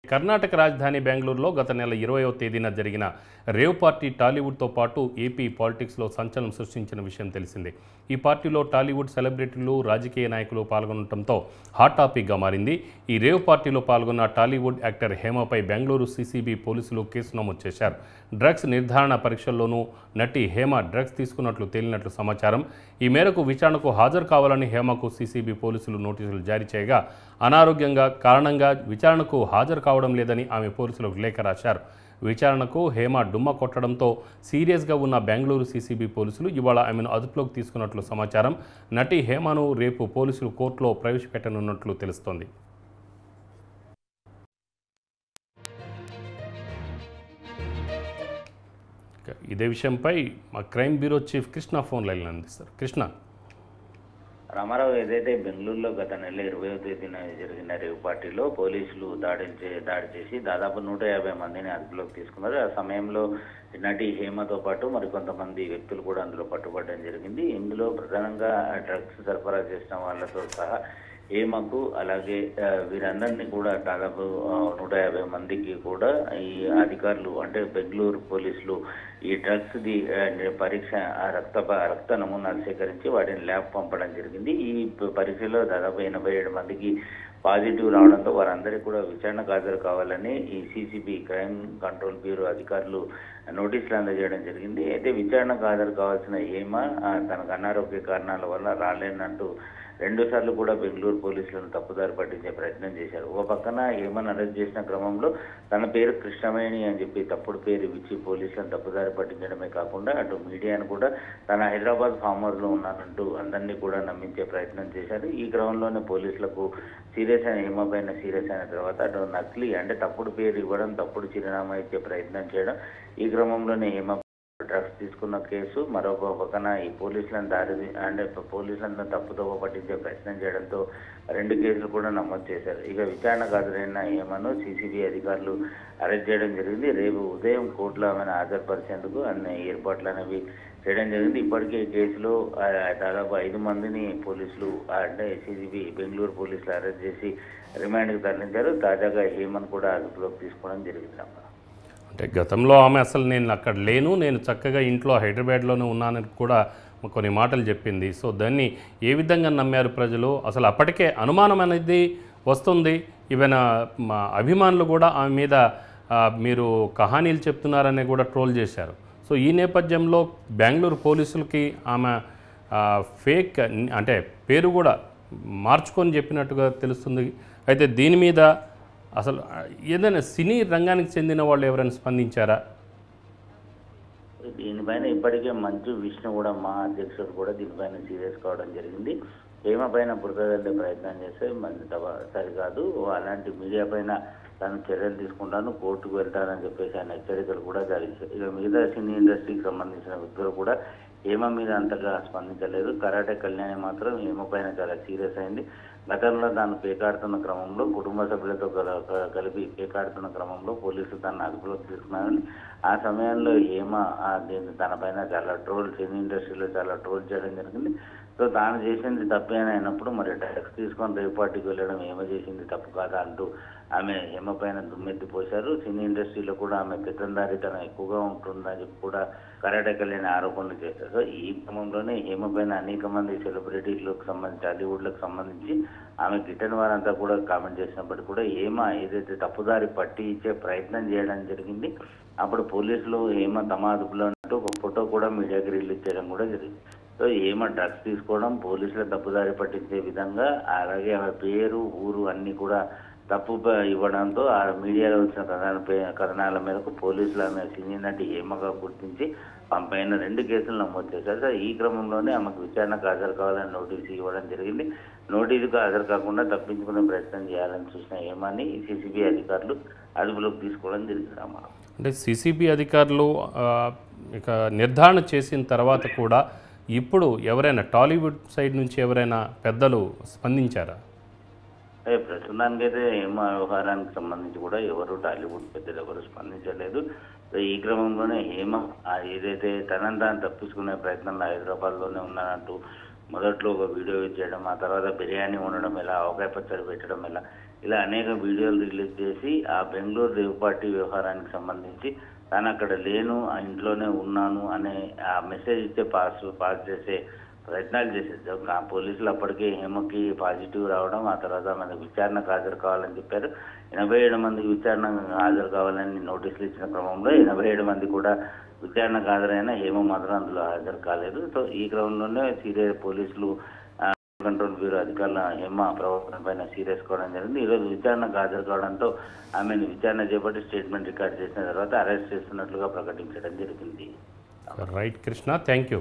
కర్ణాటక రాజధాని బెంగళూరులో గత నెల 20వ తేదీన జరిగిన రేవ్ పార్టీ టాలీవుడ్తో పాటు ఏపీ పాలిటిక్స్లో సంచలనం సృష్టించిన విషయం తెలిసిందే. ఈ పార్టీలో టాలీవుడ్ సెలబ్రిటీలు, రాజకీయ నాయకులు పాల్గొనడంతో హాట్ టాపిక్గా మారింది. ఈ రేవ్ పార్టీలో పాల్గొన్న టాలీవుడ్ యాక్టర్ హేమపై బెంగళూరు సీసీబీ పోలీసులు కేసు నమోదు చేశారు. డ్రగ్స్ నిర్ధారణ పరీక్షల్లోనూ నటి హేమ డ్రగ్స్ తీసుకున్నట్లు తేలినట్లు సమాచారం. ఈ మేరకు విచారణకు హాజరు కావాలని హేమకు సీసీబీ పోలీసులు నోటీసులు జారీ చేయగా అనారోగ్యంగా కారణంగా విచారణకు హాజరు కావడం లేదని ఆమె పోలీసులకు లేఖ రాశారు. విచారణకు హేమ డుమ్మ కొట్టడంతో సీరియస్గా ఉన్న బెంగళూరు సీసీబీ పోలీసులు ఇవాళ ఆమెను అదుపులోకి తీసుకున్నట్లు సమాచారం. నటి హేమను రేపు పోలీసులు కోర్టులో ప్రవేశపెట్టనున్నట్లు తెలుస్తోంది. ఇదే విషయంపై మా crime bureau chief Krishna phone లైన్లో అందిస్తారు. కృష్ణ. రామారావు, ఏదైతే బెంగళూరులో గత నెల 20వ తేదీన జరిగిన రేవ్ పార్టీలో పోలీసులు దాడి చేసి దాదాపు 150 మందిని అదుపులోకి తీసుకున్నారు. ఆ సమయంలో నటి హేమతో పాటు మరికొంతమంది వ్యక్తులు కూడా అందులో పట్టుబడడం జరిగింది. ఇందులో ప్రధానంగా డ్రగ్స్ సరఫరా చేసిన వాళ్ళతో సహా హేమకు అలాగే వీరందరినీ కూడా దాదాపు 150 మందికి కూడా ఈ అధికారులు అంటే బెంగళూరు పోలీసులు ఈ డ్రగ్స్ది పరీక్ష రక్త నమూనాలు సేకరించి వాటిని ల్యాబ్ పంపడం జరిగింది. ఈ పరీక్షలో దాదాపు 87 మందికి పాజిటివ్ రావడంతో వారందరికీ కూడా విచారణకు హాజరు కావాలని ఈ సీసీబీ క్రైమ్ కంట్రోల్ బ్యూరో అధికారులు నోటీసులు అందజేయడం జరిగింది. అయితే విచారణకు హాజరు కావాల్సిన హేమ తనకు అనారోగ్య కారణాల వల్ల రాలేనట్టు 2 సార్లు కూడా బెంగళూరు పోలీసులను తప్పుదారి పట్టించే ప్రయత్నం చేశారు. ఒక పక్కన హేమను అరెస్ట్ చేసిన క్రమంలో తన పేరు కృష్ణవేణి అని చెప్పి తప్పుడు పేరు ఇచ్చి పోలీసులను తప్పుదారి పట్టించడమే కాకుండా అటు మీడియాను కూడా తన హైదరాబాద్ ఫామ్ హౌస్లో ఉన్నానంటూ అందరినీ కూడా నమ్మించే ప్రయత్నం చేశారు. ఈ క్రమంలోనే పోలీసులకు హేమ పైన సీరియస్ అయిన తర్వాత అటు నకిలీ అంటే తప్పుడు పేరు ఇవ్వడం, తప్పుడు చిరునామా ఇచ్చే ప్రయత్నం చేయడం, ఈ క్రమంలోనే హేమ డ్రగ్స్ తీసుకున్న కేసు, మరో పక్కన ఈ పోలీసులను తప్పుదోవ పట్టించే ప్రయత్నం చేయడంతో 2 కేసులు కూడా నమోదు చేశారు. ఇక విచారణకు హాజరైన హేమను సీసీబీ అధికారులు అరెస్ట్ చేయడం జరిగింది. రేపు ఉదయం కోర్టులో ఆమెను హాజరుపరిచేందుకు అన్ని ఏర్పాట్లు అనేవి చేయడం జరిగింది. ఇప్పటికే ఈ కేసులో దాదాపు 5 మందిని పోలీసులు అంటే సీసీబీ బెంగళూరు పోలీసులు అరెస్ట్ చేసి రిమాండ్కి తరలించారు. తాజాగా హేమను కూడా అదుపులోకి తీసుకోవడం జరిగింది. అంటే గతంలో ఆమె అసలు నేను అక్కడ లేను, నేను చక్కగా ఇంట్లో హైదరాబాద్లోనే ఉన్నానని కూడా కొన్ని మాటలు చెప్పింది. సో దాన్ని ఏ విధంగా నమ్మారు ప్రజలు? అసలు అప్పటికే అనుమానం అనేది వస్తుంది. ఈవెన్ అభిమానులు కూడా ఆమె మీద మీరు కహానీలు చెప్తున్నారని కూడా ట్రోల్ చేశారు. సో ఈ నేపథ్యంలో బెంగళూరు పోలీసులకి ఆమె ఫేక్ అంటే పేరు కూడా మార్చుకొని చెప్పినట్టుగా తెలుస్తుంది. అయితే దీని మీద అసలు ఏదైనా సినీ రంగానికి చెందిన వాళ్ళు ఎవరైనా స్పందించారా? దీనిపైన ఇప్పటికే మంచు విష్ణు కూడా మా అధ్యక్షుడు కూడా దీనిపైన సీరియస్ కావడం జరిగింది. హేమ పైన బురదల్లే ప్రయత్నం చేస్తే సరికాదు, అలాంటి మీడియా పైన తను చర్యలు తీసుకుంటాను, కోర్టుకు వెళ్తానని చెప్పేసి ఆయన హెచ్చరికలు కూడా జారీ చేశారు. ఇక మిగతా సినీ ఇండస్ట్రీకి సంబంధించిన వ్యక్తులు కూడా హేమ మీద అంతగా స్పందించలేదు. కరాటే కళ్యాణి మాత్రం హేమ పైన చాలా సీరియస్ అయింది. గతంలో తాను పేకాడుతున్న క్రమంలో కుటుంబ సభ్యులతో కలిపి పేకాడుతున్న క్రమంలో పోలీసులు తన అదుపులోకి తీసుకున్నారని, ఆ సమయంలో హేమ తన పైన చాలా సినీ ఇండస్ట్రీలో చాలా ట్రోల్ చేయడం జరిగింది. సో తాను చేసింది తప్పే అని అయినప్పుడు మరి డ్రగ్స్ తీసుకొని రేవ్ పార్టీకి వెళ్ళడం హేమ చేసింది తప్పు కాదా అంటూ ఆమె హేమ పైన దుమ్మెత్తి పోశారు. సినీ ఇండస్ట్రీలో కూడా ఆమె పెత్తందారితనం ఎక్కువగా ఉంటుందని చెప్పి కూడా కరాటే కళ్యాణి ఆరోపణలు చేశారు. సో ఈ క్రమంలోనే హేమ పైన అనేక మంది సెలబ్రిటీలకు సంబంధించి టాలీవుడ్లకు సంబంధించి ఆమె గిట్టని వారంతా కూడా కామెంట్ చేసినప్పటికీ కూడా హేమ ఏదైతే తప్పుదారి పట్టి ఇచ్చే ప్రయత్నం చేయడం జరిగింది. అప్పుడు పోలీసులు హేమ తమ అదుపులో ఉన్నట్టు ఒక ఫోటో కూడా మీడియాకి రిలీజ్ చేయడం కూడా జరిగింది. సో హేమ డ్రగ్స్ తీసుకోవడం, పోలీసుల తప్పుదారి పట్టించే విధంగా, అలాగే ఆమె పేరు, ఊరు అన్నీ కూడా తప్పు ఇవ్వడంతో ఆ మీడియాలో వచ్చిన కథనాల మేరకు పోలీసులు ఆమె సినీ నటి హేమగా గుర్తించి పైన 2 కేసులు నమోదు చేశారు. సో ఈ క్రమంలోనే ఆమెకు విచారణకు హాజరు కావాలని నోటీసు ఇవ్వడం జరిగింది. నోటీసుకు హాజరు కాకుండా తప్పించుకునే ప్రయత్నం చేయాలని చూసిన హేమని సీసీబీ అధికారులు అదుపులోకి తీసుకోవడం జరిగింది. అంటే సీసీబీ అధికారులు ఇక నిర్ధారణ చేసిన తర్వాత కూడా ఇప్పుడు ఎవరైనా టాలీవుడ్ సైడ్ నుంచి ఎవరైనా పెద్దలు స్పందించారా? ప్రస్తుతానికైతే హేమ వ్యవహారానికి సంబంధించి కూడా ఎవరు టాలీవుడ్ పెద్దలు ఎవరు స్పందించలేదు. ఈ క్రమంలోనే హేమ ఏదైతే తనంతా తప్పించుకునే ప్రయత్నంలో హైదరాబాద్లోనే ఉన్నానంటూ మొదట్లో ఒక వీడియో చేయడం, ఆ తర్వాత బిర్యానీ ఉండడం ఎలా, ఆవకాయ పచ్చడి పెట్టడం ఎలా, ఇలా అనేక వీడియోలు రిలీజ్ చేసి ఆ బెంగళూరు రేవ్ పార్టీ వ్యవహారానికి సంబంధించి తాను అక్కడ లేను, ఆ ఇంట్లోనే ఉన్నాను అనే ఆ మెసేజ్ ఇచ్చే పాస్ చేసే ప్రయత్నాలు చేసేది. పోలీసులు అప్పటికే హేమకి పాజిటివ్ రావడం, ఆ తర్వాత మనకి విచారణకు హాజరు కావాలని చెప్పారు. 87 మందికి విచారణకు హాజరు కావాలని నోటీసులు ఇచ్చిన క్రమంలో 87 మంది కూడా విచారణకు హాజరైన హేమ మాత్రం అందులో హాజరు కాలేదు. సో ఈ క్రమంలోనే పోలీసులు కంట్రోల్ బ్యూరో అధికారుల హేమ ప్రవర్తన పైన సీరియస్ కావడం జరిగింది. ఈరోజు విచారణకు హాజరు కావడంతో ఆమెను విచారణ చేపట్టి స్టేట్మెంట్ రికార్డ్ చేసిన తర్వాత అరెస్ట్ చేస్తున్నట్లుగా ప్రకటించడం జరిగింది. Right Krishna, thank you.